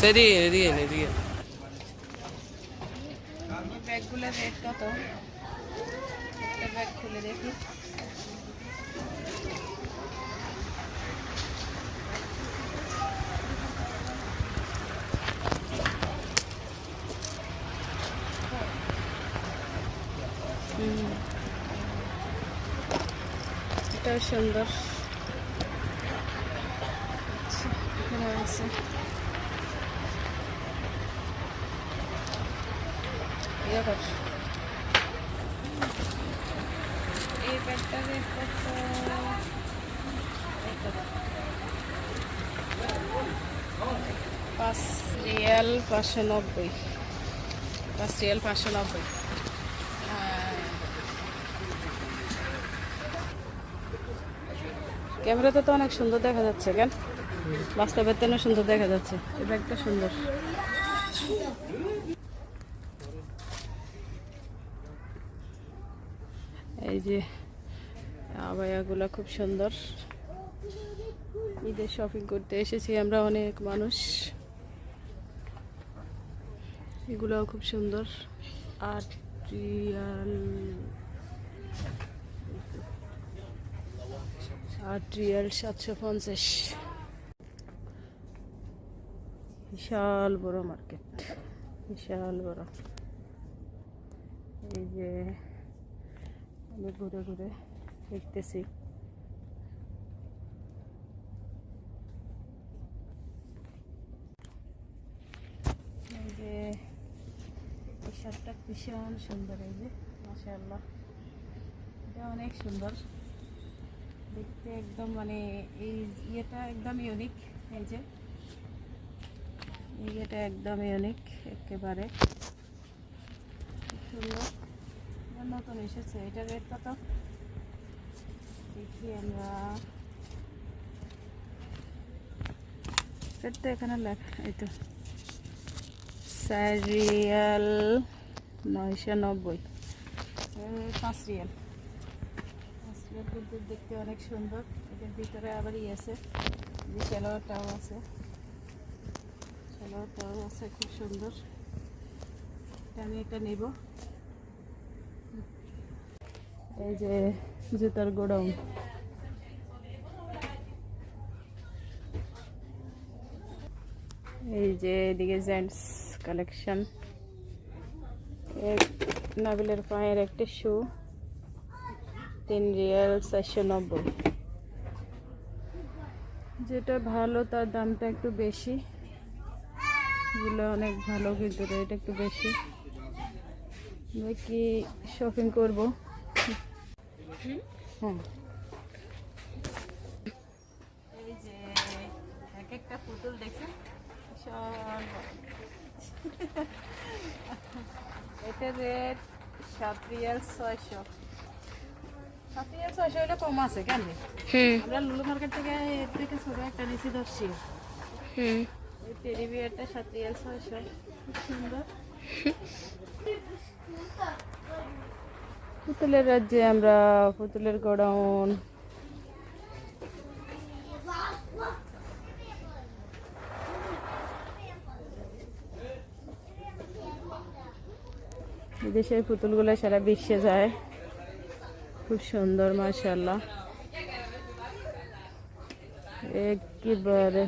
সেদিকে এদিকে এদিকে ব্যাগগুলোর রেট কত? একটা ব্যাগ খুলে দেখি। এটাও সুন্দর। আচ্ছা, এখানে আছে এই ব্যাগটা রেট কত? 5 রিয়াল 590। 5 রিয়াল 590। ক্যামেরাতে তো অনেক সুন্দর দেখা যাচ্ছে, কেন বাস্তবের তো সুন্দর দেখা যাচ্ছে। এই ব্যাগটা সুন্দর। এই যে আবায়াগুলো খুব সুন্দর। ঈদের শপিং করতে এসেছি আমরা অনেক মানুষ। এগুলোও খুব সুন্দর। 8 রিয়াল 750। বিশাল বড় মার্কেট, বিশাল বড়। এই যে আমি ঘুরে ঘুরে দেখতেছি। এই যে এই শার্টটা ভীষণ সুন্দর। এই যে মাশাআল্লাহ, এটা অনেক সুন্দর দেখতে, একদম মানে এই ইয়েটা একদম ইউনিক। এই যে এটা একদম ইউনিক একেবারে, খুব সুন্দর। নতুন এসেছে। এটার রেট কত দেখি আমরা। রেট তো এখানে লেখা, এই তো 4 রিয়াল 990। 5 রিয়াল। 5 রিয়াল কিন্তু দেখতে অনেক সুন্দর। এটার ভিতরে আবার ই আছে, যে সালোয়ারটাও আছে, সালোয়ারটাও আছে খুব সুন্দর। আমি এটা নেব। এই যে জুতার গোডাউন। এই যে এদিকে জেন্টস কালেকশন। নাবিলের পায়ের একটা শু 3 রিয়াল 490। যেটা ভালো তার দামটা একটু বেশি। এগুলো অনেক ভালো কিন্তু রেট একটু বেশি। কি শপিং করবো। হ্যাঁ, এই যে এক একটা পুতুল দেখছেন, বিশাল। এটা রেট 7 রিয়াল 600। 7 রিয়াল 600 এটা কম আছে কেন? আমরা লুলু মার্কেট থেকে এর থেকে ছোট একটা নিচে ধরছি। এই টেডি বিয়ারটা 7 রিয়াল 600, খুব সুন্দর। পুতুলের রাজ্যে আমরা, পুতুলের গোডাউন। বিদেশের পুতুলগুলো সারা বিশ্বে যায়, খুব সুন্দর মাশাআল্লাহ একেবারে।